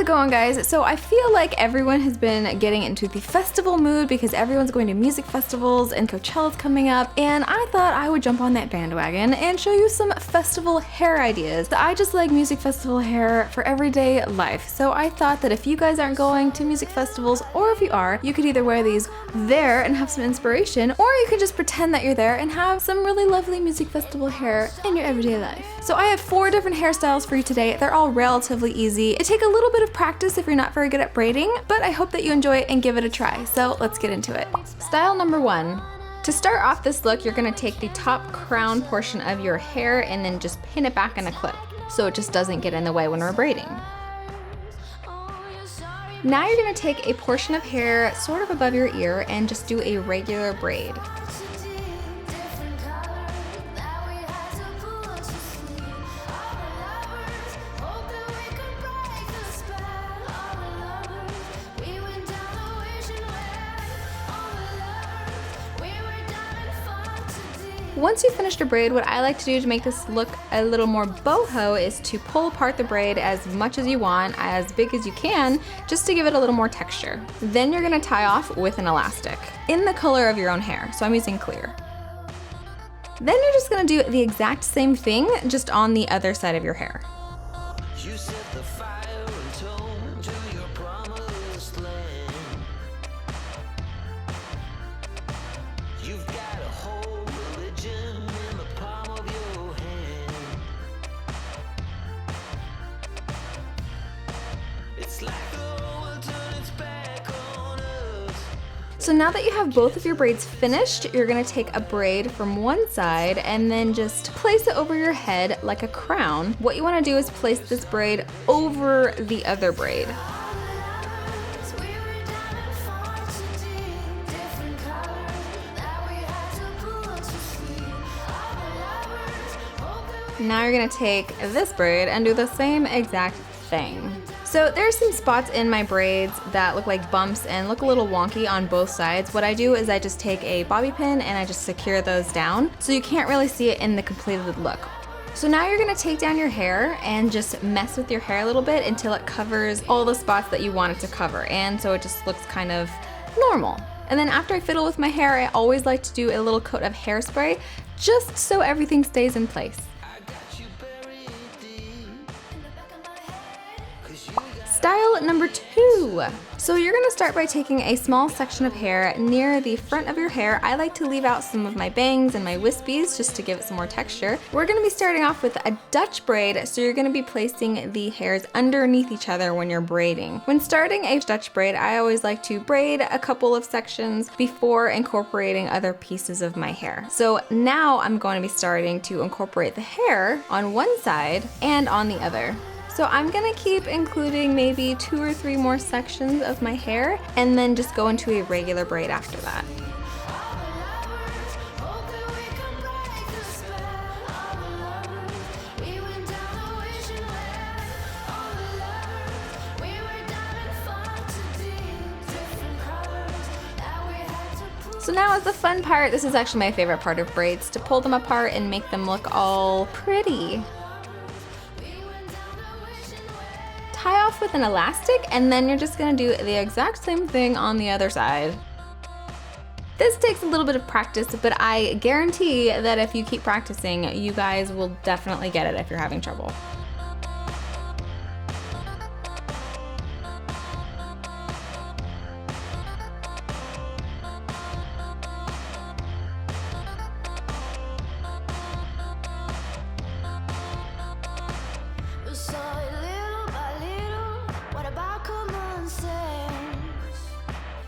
it going, guys? So I feel like everyone has been getting into the festival mood because everyone's going to music festivals and Coachella's coming up, and I thought I would jump on that bandwagon and show you some festival hair ideas. I just like music festival hair for everyday life, so I thought that if you guys aren't going to music festivals, or if you are, you could either wear these there and have some inspiration, or you could just pretend that you're there and have some really lovely music festival hair in your everyday life. So I have 4 different hairstyles for you today. They're all relatively easy. It takes a little bit of practice if you're not very good at braiding, but I hope that you enjoy it and give it a try. So let's get into it. Style number 1. To start off this look, you're gonna take the top crown portion of your hair and then just pin it back in a clip so it just doesn't get in the way when we're braiding. Now you're gonna take a portion of hair sort of above your ear and just do a regular braid. Once you've finished your braid, what I like to do to make this look a little more boho is to pull apart the braid as much as you want, as big as you can, just to give it a little more texture. Then you're gonna tie off with an elastic in the color of your own hair, so I'm using clear. Then you're just gonna do the exact same thing, just on the other side of your hair. So now that you have both of your braids finished, you're gonna take a braid from one side and then just place it over your head like a crown. What you wanna do is place this braid over the other braid. Now you're gonna take this braid and do the same exact thing. So there's some spots in my braids that look like bumps and look a little wonky on both sides. What I do is I just take a bobby pin and I just secure those down so you can't really see it in the completed look. So now you're gonna take down your hair and just mess with your hair a little bit until it covers all the spots that you want it to cover, and so it just looks kind of normal. And then after I fiddle with my hair, I always like to do a little coat of hairspray just so everything stays in place. Style number 2. So you're gonna start by taking a small section of hair near the front of your hair. I like to leave out some of my bangs and my wispies just to give it some more texture. We're gonna be starting off with a Dutch braid, so you're gonna be placing the hairs underneath each other when you're braiding. When starting a Dutch braid, I always like to braid a couple of sections before incorporating other pieces of my hair. So now I'm going to be starting to incorporate the hair on one side and on the other. So I'm gonna keep including maybe 2 or 3 more sections of my hair and then just go into a regular braid after that. So now is the fun part. This is actually my favorite part of braids, to pull them apart and make them look all pretty. Tie off with an elastic, and then you're just gonna do the exact same thing on the other side. This takes a little bit of practice, but I guarantee that if you keep practicing, you guys will definitely get it if you're having trouble.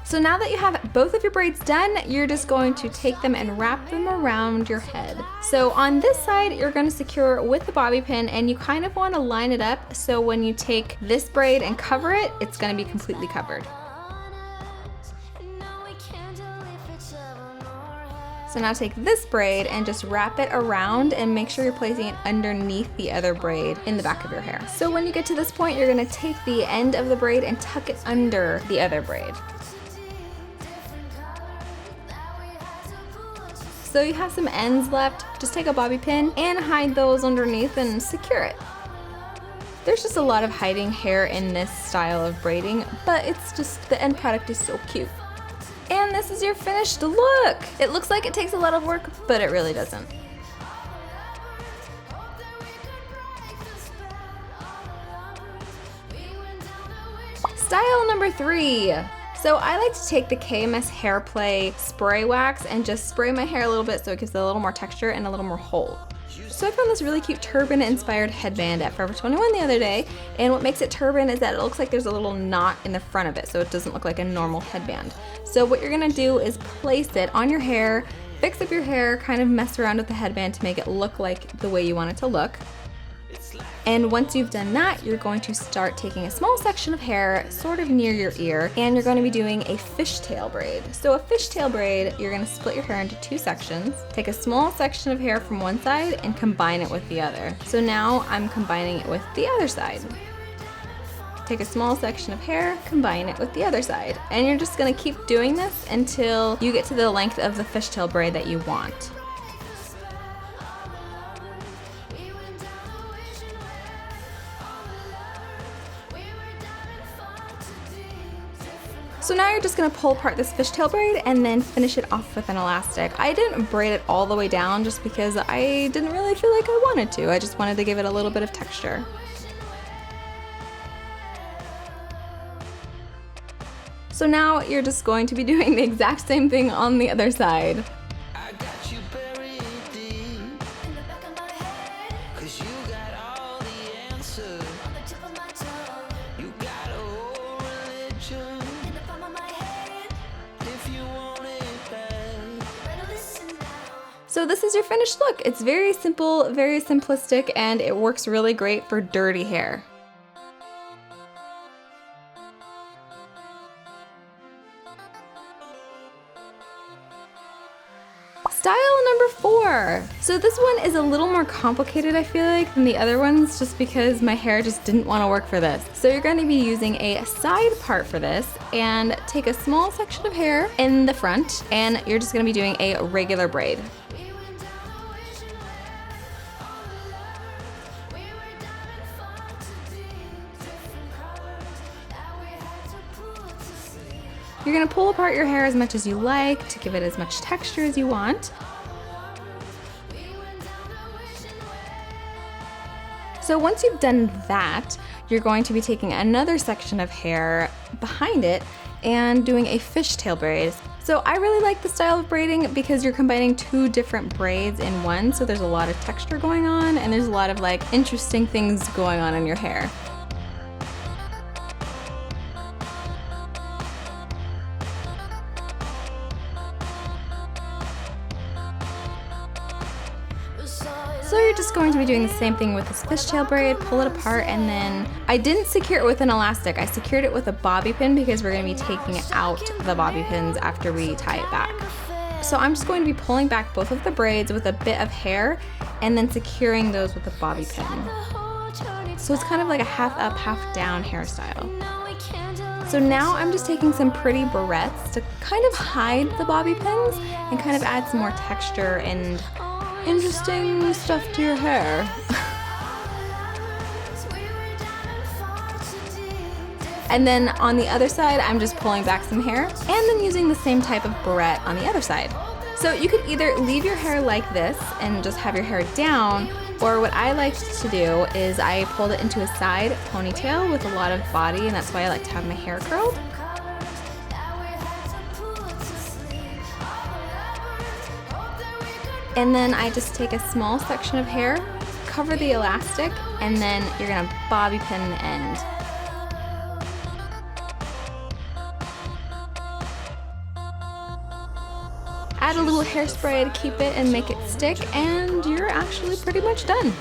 So now that you have both of your braids done, you're just going to take them and wrap them around your head. So on this side, you're going to secure with the bobby pin, and you kind of want to line it up so when you take this braid and cover it, it's going to be completely covered. So now take this braid and just wrap it around and make sure you're placing it underneath the other braid in the back of your hair. So when you get to this point, you're going to take the end of the braid and tuck it under the other braid. So you have some ends left, just take a bobby pin and hide those underneath and secure it. There's just a lot of hiding hair in this style of braiding, but it's just, the end product is so cute. And this is your finished look! It looks like it takes a lot of work, but it really doesn't. Style number 3. So I like to take the KMS Hair Play spray wax and just spray my hair a little bit so it gives it a little more texture and a little more hold. So I found this really cute turban inspired headband at Forever 21 the other day, and what makes it turban is that it looks like there's a little knot in the front of it, so it doesn't look like a normal headband. So what you're gonna do is place it on your hair, fix up your hair, kind of mess around with the headband to make it look like the way you want it to look. And once you've done that, you're going to start taking a small section of hair sort of near your ear, and you're going to be doing a fishtail braid. So a fishtail braid, you're going to split your hair into 2 sections, take a small section of hair from one side and combine it with the other. So now I'm combining it with the other side. Take a small section of hair, combine it with the other side. And you're just going to keep doing this until you get to the length of the fishtail braid that you want. So now you're just gonna pull apart this fishtail braid and then finish it off with an elastic. I didn't braid it all the way down just because I didn't really feel like I wanted to. I just wanted to give it a little bit of texture. So now you're just going to be doing the exact same thing on the other side. So this is your finished look. It's very simple, very simplistic, and it works really great for dirty hair. Style number 4. So this one is a little more complicated, I feel like, than the other ones, just because my hair just didn't want to work for this. So you're going to be using a side part for this, and take a small section of hair in the front, and you're just going to be doing a regular braid. You're gonna pull apart your hair as much as you like to give it as much texture as you want. So once you've done that, you're going to be taking another section of hair behind it and doing a fishtail braid. So I really like the style of braiding because you're combining 2 different braids in one, so there's a lot of texture going on and there's a lot of like interesting things going on in your hair. So you're just going to be doing the same thing with this fishtail braid, pull it apart, and then I didn't secure it with an elastic. I secured it with a bobby pin because we're going to be taking out the bobby pins after we tie it back. So I'm just going to be pulling back both of the braids with a bit of hair and then securing those with a bobby pin. So it's kind of like a half up, half down hairstyle. So now I'm just taking some pretty barrettes to kind of hide the bobby pins and kind of add some more texture and interesting stuff to your hair. And then on the other side, I'm just pulling back some hair and then using the same type of barrette on the other side. So you could either leave your hair like this and just have your hair down, or what I like to do is I pulled it into a side ponytail with a lot of body, and that's why I like to have my hair curled. And then I just take a small section of hair, cover the elastic, and then you're gonna bobby pin the end. Add a little hairspray to keep it and make it stick, and you're actually pretty much done.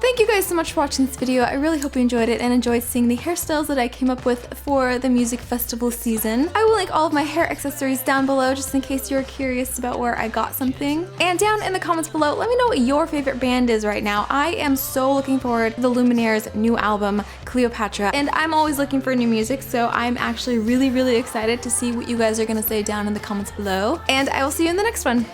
Thank you guys so much for watching this video. I really hope you enjoyed it and enjoyed seeing the hairstyles that I came up with for the music festival season. I will link all of my hair accessories down below just in case you're curious about where I got something. And down in the comments below, let me know what your favorite band is right now. I am so looking forward to the Luminaire's new album, Cleopatra, and I'm always looking for new music, so I'm actually really excited to see what you guys are gonna say down in the comments below, and I will see you in the next one.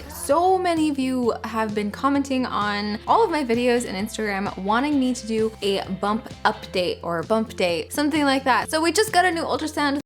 So many of you have been commenting on all of my videos and Instagram wanting me to do a bump update or bump date, something like that. So we just got a new ultrasound